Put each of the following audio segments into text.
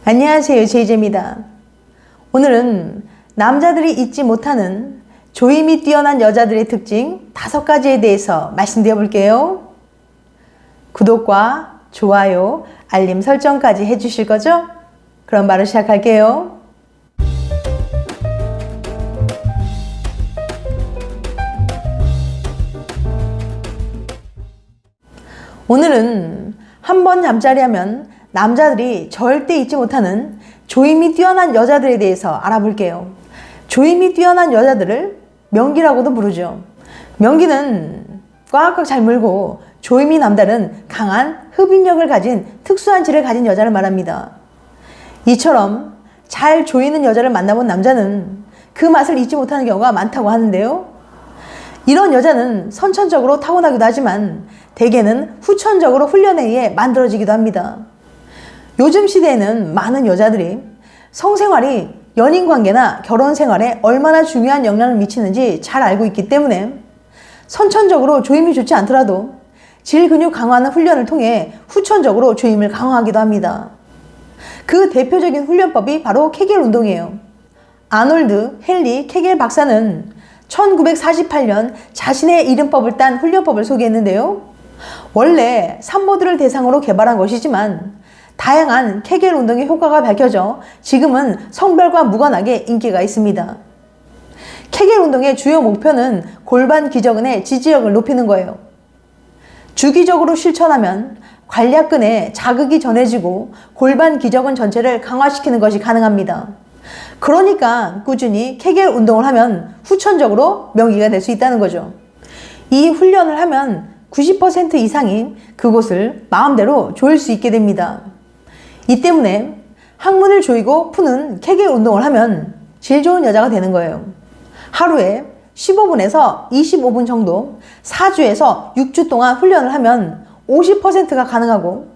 안녕하세요, 제이제입니다. 오늘은 남자들이 잊지 못하는 조임이 뛰어난 여자들의 특징 5가지에 대해서 말씀드려 볼게요. 구독과 좋아요, 알림 설정까지 해주실 거죠? 그럼 바로 시작할게요. 오늘은 한 번 잠자리 하면 남자들이 절대 잊지 못하는 조임이 뛰어난 여자들에 대해서 알아볼게요. 조임이 뛰어난 여자들을 명기라고도 부르죠. 명기는 꽉꽉 잘 물고 조임이 남다른 강한 흡인력을 가진 특수한 질을 가진 여자를 말합니다. 이처럼 잘 조이는 여자를 만나본 남자는 그 맛을 잊지 못하는 경우가 많다고 하는데요. 이런 여자는 선천적으로 타고나기도 하지만 대개는 후천적으로 훈련에 의해 만들어지기도 합니다. 요즘 시대에는 많은 여자들이 성생활이 연인관계나 결혼생활에 얼마나 중요한 영향을 미치는지 잘 알고 있기 때문에 선천적으로 조임이 좋지 않더라도 질근육 강화하는 훈련을 통해 후천적으로 조임을 강화하기도 합니다. 그 대표적인 훈련법이 바로 케겔 운동이에요. 아놀드 헨리 케겔 박사는 1948년 자신의 이름법을 딴 훈련법을 소개했는데요. 원래 산모들을 대상으로 개발한 것이지만 다양한 케겔 운동의 효과가 밝혀져 지금은 성별과 무관하게 인기가 있습니다. 케겔 운동의 주요 목표는 골반 기저근의 지지력을 높이는 거예요. 주기적으로 실천하면 관략근에 자극이 전해지고 골반 기저근 전체를 강화시키는 것이 가능합니다. 그러니까 꾸준히 케겔 운동을 하면 후천적으로 명기가 될 수 있다는 거죠. 이 훈련을 하면 90% 이상이 그곳을 마음대로 조일 수 있게 됩니다. 이 때문에 항문을 조이고 푸는 케겔 운동을 하면 질 좋은 여자가 되는 거예요. 하루에 15분에서 25분 정도 4주에서 6주 동안 훈련을 하면 50%가 가능하고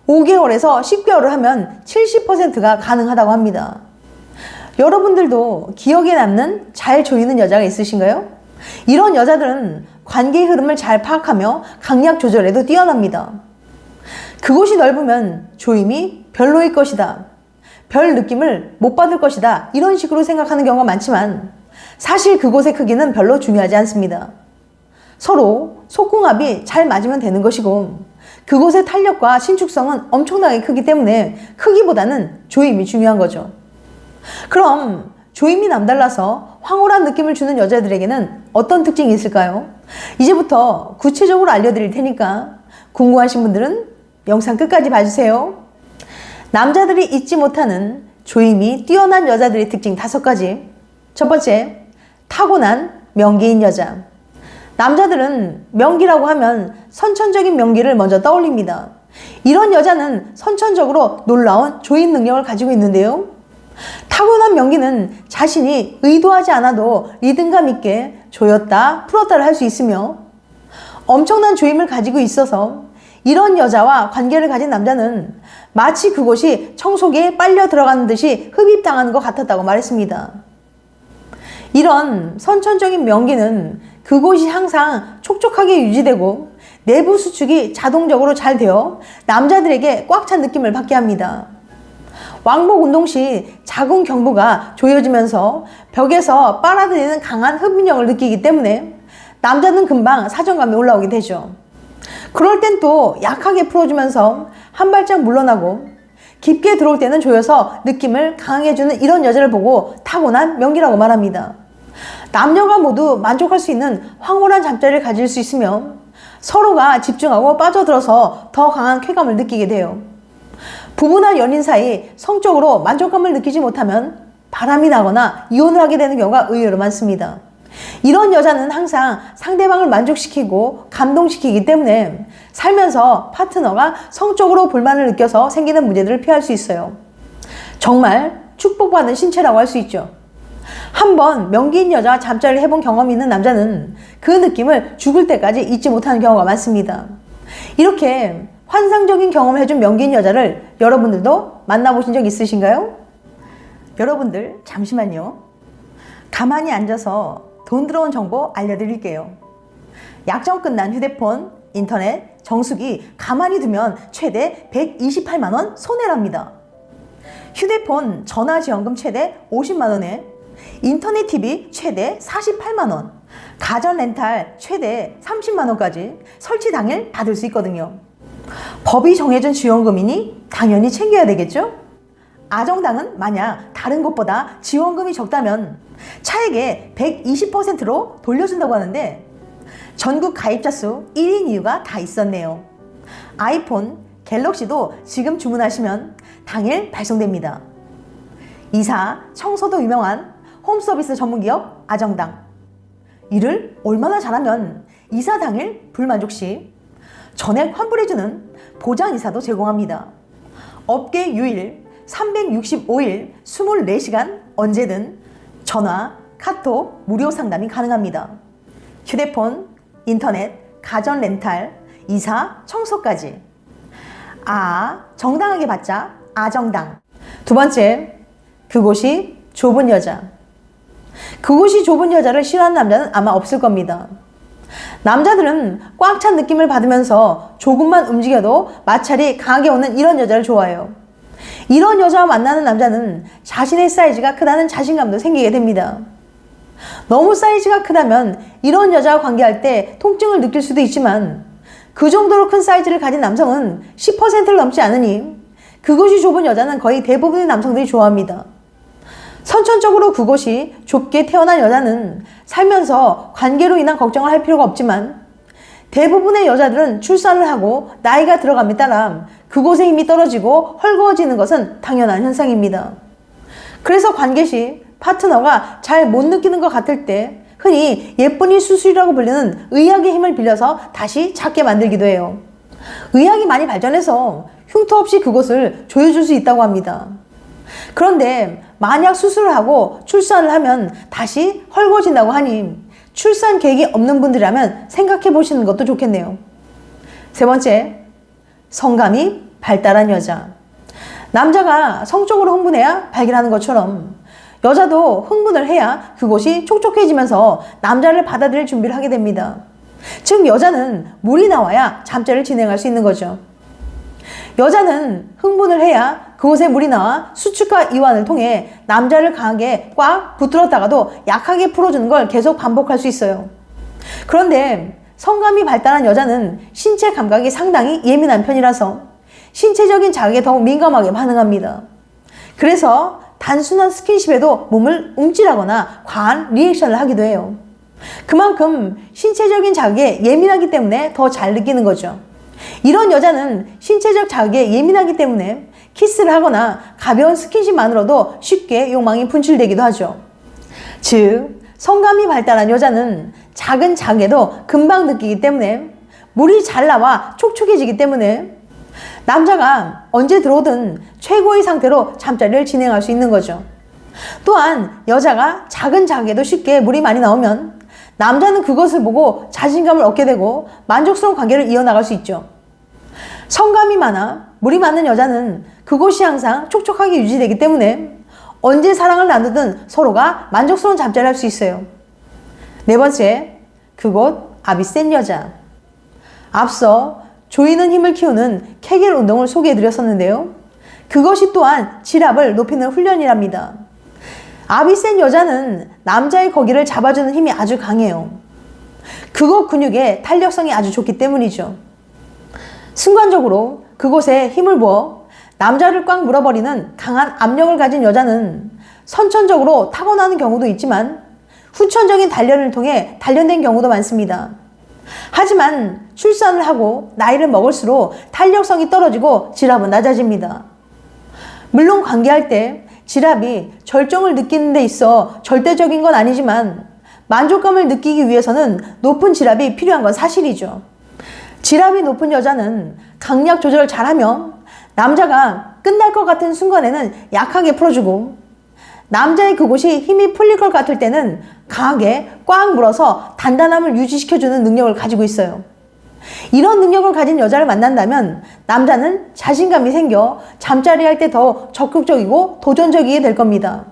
5개월에서 10개월을 하면 70%가 가능하다고 합니다. 여러분들도 기억에 남는 잘 조이는 여자가 있으신가요? 이런 여자들은 관계의 흐름을 잘 파악하며 강약 조절에도 뛰어납니다. 그곳이 넓으면 조임이 별로일 것이다, 별 느낌을 못 받을 것이다, 이런 식으로 생각하는 경우가 많지만 사실 그곳의 크기는 별로 중요하지 않습니다. 서로 속궁합이 잘 맞으면 되는 것이고 그곳의 탄력과 신축성은 엄청나게 크기 때문에 크기보다는 조임이 중요한 거죠. 그럼 조임이 남달라서 황홀한 느낌을 주는 여자들에게는 어떤 특징이 있을까요? 이제부터 구체적으로 알려드릴 테니까 궁금하신 분들은 영상 끝까지 봐주세요. 남자들이 잊지 못하는 조임이 뛰어난 여자들의 특징 5가지. 첫 번째, 타고난 명기인 여자. 남자들은 명기라고 하면 선천적인 명기를 먼저 떠올립니다. 이런 여자는 선천적으로 놀라운 조임 능력을 가지고 있는데요. 타고난 명기는 자신이 의도하지 않아도 리듬감 있게 조였다 풀었다를 할 수 있으며 엄청난 조임을 가지고 있어서 이런 여자와 관계를 가진 남자는 마치 그곳이 청소기에 빨려 들어가는 듯이 흡입당하는 것 같았다고 말했습니다. 이런 선천적인 명기는 그곳이 항상 촉촉하게 유지되고 내부 수축이 자동적으로 잘 되어 남자들에게 꽉 찬 느낌을 받게 합니다. 왕복 운동 시 자궁 경부가 조여지면서 벽에서 빨아들이는 강한 흡입력을 느끼기 때문에 남자는 금방 사정감이 올라오게 되죠. 그럴 땐 또 약하게 풀어주면서 한 발짝 물러나고 깊게 들어올 때는 조여서 느낌을 강하게 주는 이런 여자를 보고 타고난 명기라고 말합니다. 남녀가 모두 만족할 수 있는 황홀한 잠자리를 가질 수 있으며 서로가 집중하고 빠져들어서 더 강한 쾌감을 느끼게 돼요. 부부나 연인 사이 성적으로 만족감을 느끼지 못하면 바람이 나거나 이혼을 하게 되는 경우가 의외로 많습니다. 이런 여자는 항상 상대방을 만족시키고 감동시키기 때문에 살면서 파트너가 성적으로 불만을 느껴서 생기는 문제들을 피할 수 있어요. 정말 축복받은 신체라고 할 수 있죠. 한번 명기인 여자와 잠자리를 해본 경험이 있는 남자는 그 느낌을 죽을 때까지 잊지 못하는 경우가 많습니다. 이렇게 환상적인 경험을 해준 명기인 여자를 여러분들도 만나보신 적 있으신가요? 여러분들 잠시만요. 가만히 앉아서 돈 들어온 정보 알려드릴게요. 약정 끝난 휴대폰, 인터넷, 정수기 가만히 두면 최대 128만원 손해랍니다. 휴대폰 전화지원금 최대 50만 원에 인터넷 TV 최대 48만 원, 가전 렌탈 최대 30만 원까지 설치 당일 받을 수 있거든요. 법이 정해준 지원금이니 당연히 챙겨야 되겠죠? 아정당은 만약 다른 곳보다 지원금이 적다면 차액의 120%로 돌려준다고 하는데 전국 가입자 수 1인 이유가 다 있었네요. 아이폰, 갤럭시도 지금 주문하시면 당일 발송됩니다. 이사, 청소도 유명한 홈서비스 전문기업 아정당. 일을 얼마나 잘하면 이사 당일 불만족 시 전액 환불해주는 보장이사도 제공합니다. 업계 유일 365일 24시간 언제든 전화, 카톡, 무료 상담이 가능합니다. 휴대폰, 인터넷, 가전 렌탈, 이사, 청소까지. 정당하게 받자 아정당. 두 번째, 그곳이 좁은 여자. 그곳이 좁은 여자를 싫어하는 남자는 아마 없을 겁니다. 남자들은 꽉 찬 느낌을 받으면서 조금만 움직여도 마찰이 강하게 오는 이런 여자를 좋아해요. 이런 여자와 만나는 남자는 자신의 사이즈가 크다는 자신감도 생기게 됩니다. 너무 사이즈가 크다면 이런 여자와 관계할 때 통증을 느낄 수도 있지만 그 정도로 큰 사이즈를 가진 남성은 10%를 넘지 않으니 그곳이 좁은 여자는 거의 대부분의 남성들이 좋아합니다. 선천적으로 그곳이 좁게 태어난 여자는 살면서 관계로 인한 걱정을 할 필요가 없지만 대부분의 여자들은 출산을 하고 나이가 들어감에 따라 그곳의 힘이 떨어지고 헐거워지는 것은 당연한 현상입니다. 그래서 관계 시 파트너가 잘 못 느끼는 것 같을 때 흔히 예쁜이 수술이라고 불리는 의학의 힘을 빌려서 다시 작게 만들기도 해요. 의학이 많이 발전해서 흉터 없이 그곳을 조여줄 수 있다고 합니다. 그런데 만약 수술을 하고 출산을 하면 다시 헐거워진다고 하니 출산 계획이 없는 분들이라면 생각해 보시는 것도 좋겠네요. 세 번째, 성감이 발달한 여자. 남자가 성적으로 흥분해야 발견하는 것처럼 여자도 흥분을 해야 그곳이 촉촉해지면서 남자를 받아들일 준비를 하게 됩니다. 즉 여자는 물이 나와야 잠자리를 진행할 수 있는 거죠. 여자는 흥분을 해야 그곳에 물이 나와 수축과 이완을 통해 남자를 강하게 꽉 붙들었다가도 약하게 풀어주는 걸 계속 반복할 수 있어요. 그런데 성감이 발달한 여자는 신체 감각이 상당히 예민한 편이라서 신체적인 자극에 더욱 민감하게 반응합니다. 그래서 단순한 스킨십에도 몸을 움찔하거나 과한 리액션을 하기도 해요. 그만큼 신체적인 자극에 예민하기 때문에 더 잘 느끼는 거죠. 이런 여자는 신체적 자극에 예민하기 때문에 키스를 하거나 가벼운 스킨십만으로도 쉽게 욕망이 분출되기도 하죠. 즉, 성감이 발달한 여자는 작은 자극에도 금방 느끼기 때문에 물이 잘 나와 촉촉해지기 때문에 남자가 언제 들어오든 최고의 상태로 잠자리를 진행할 수 있는 거죠. 또한 여자가 작은 자극에도 쉽게 물이 많이 나오면 남자는 그것을 보고 자신감을 얻게 되고 만족스러운 관계를 이어나갈 수 있죠. 성감이 많아 물이 많은 여자는 그곳이 항상 촉촉하게 유지되기 때문에 언제 사랑을 나누든 서로가 만족스러운 잠자리를 할 수 있어요. 네 번째, 그곳 압이 센 여자. 앞서 조이는 힘을 키우는 케겔 운동을 소개해드렸었는데요. 그것이 또한 질압을 높이는 훈련이랍니다. 압이 센 여자는 남자의 거기를 잡아주는 힘이 아주 강해요. 그곳 근육의 탄력성이 아주 좋기 때문이죠. 순간적으로 그곳에 힘을 부어 남자를 꽉 물어버리는 강한 압력을 가진 여자는 선천적으로 타고나는 경우도 있지만 후천적인 단련을 통해 단련된 경우도 많습니다. 하지만 출산을 하고 나이를 먹을수록 탄력성이 떨어지고 질압은 낮아집니다. 물론 관계할 때 질압이 절정을 느끼는 데 있어 절대적인 건 아니지만 만족감을 느끼기 위해서는 높은 질압이 필요한 건 사실이죠. 질압이 높은 여자는 강약 조절을 잘하며 남자가 끝날 것 같은 순간에는 약하게 풀어주고 남자의 그곳이 힘이 풀릴 것 같을 때는 강하게 꽉 물어서 단단함을 유지시켜주는 능력을 가지고 있어요. 이런 능력을 가진 여자를 만난다면 남자는 자신감이 생겨 잠자리 할 때 더 적극적이고 도전적이게 될 겁니다.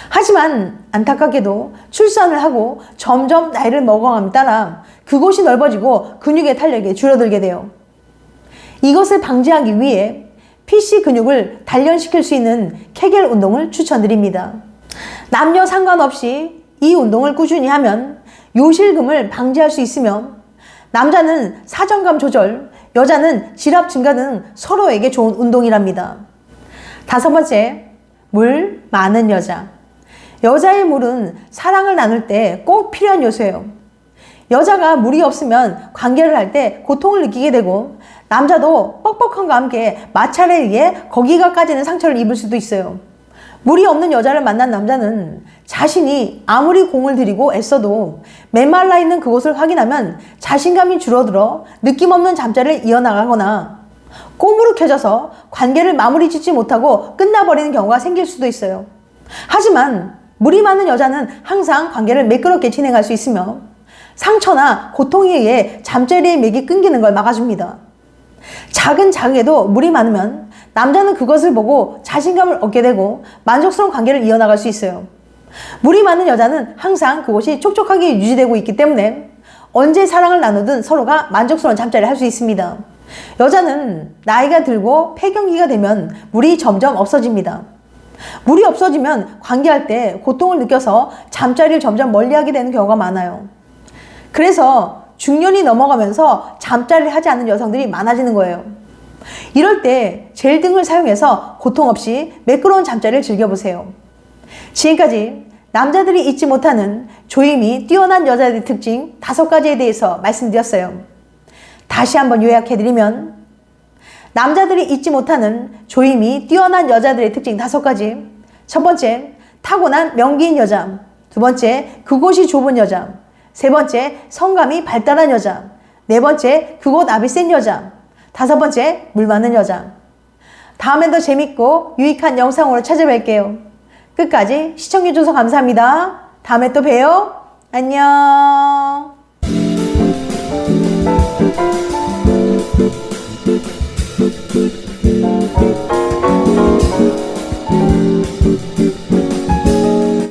하지만 안타깝게도 출산을 하고 점점 나이를 먹어감에 따라 그곳이 넓어지고 근육의 탄력이 줄어들게 돼요. 이것을 방지하기 위해 PC 근육을 단련시킬 수 있는 케겔 운동을 추천드립니다. 남녀 상관없이 이 운동을 꾸준히 하면 요실금을 방지할 수 있으며 남자는 사정감 조절, 여자는 지압 증가 등 서로에게 좋은 운동이랍니다. 5번째, 물 많은 여자. 여자의 물은 사랑을 나눌 때 꼭 필요한 요소예요. 여자가 물이 없으면 관계를 할 때 고통을 느끼게 되고 남자도 뻑뻑함과 함께 마찰에 의해 거기가까지는 상처를 입을 수도 있어요. 물이 없는 여자를 만난 남자는 자신이 아무리 공을 들이고 애써도 메말라 있는 그곳을 확인하면 자신감이 줄어들어 느낌 없는 잠자리를 이어나가거나 꼬무룩해져서 관계를 마무리 짓지 못하고 끝나버리는 경우가 생길 수도 있어요. 하지만 물이 많은 여자는 항상 관계를 매끄럽게 진행할 수 있으며 상처나 고통에 의해 잠자리의 맥이 끊기는 걸 막아줍니다. 작은 자극에도 물이 많으면 남자는 그것을 보고 자신감을 얻게 되고 만족스러운 관계를 이어나갈 수 있어요. 물이 많은 여자는 항상 그곳이 촉촉하게 유지되고 있기 때문에 언제 사랑을 나누든 서로가 만족스러운 잠자리를 할 수 있습니다. 여자는 나이가 들고 폐경기가 되면 물이 점점 없어집니다. 물이 없어지면 관계할 때 고통을 느껴서 잠자리를 점점 멀리하게 되는 경우가 많아요. 그래서 중년이 넘어가면서 잠자리를 하지 않는 여성들이 많아지는 거예요. 이럴 때 젤 등을 사용해서 고통 없이 매끄러운 잠자리를 즐겨보세요. 지금까지 남자들이 잊지 못하는 조임이 뛰어난 여자들의 특징 5가지에 대해서 말씀드렸어요. 다시 한번 요약해드리면 남자들이 잊지 못하는 조임이 뛰어난 여자들의 특징 5가지. 첫 번째, 타고난 명기인 여자. 두 번째, 그곳이 좁은 여자. 세 번째, 성감이 발달한 여자. 네 번째, 그곳 압이 센 여자. 5번째, 물 많은 여자. 다음엔 더 재밌고 유익한 영상으로 찾아뵐게요. 끝까지 시청해주셔서 감사합니다. 다음에 또 봬요. 안녕.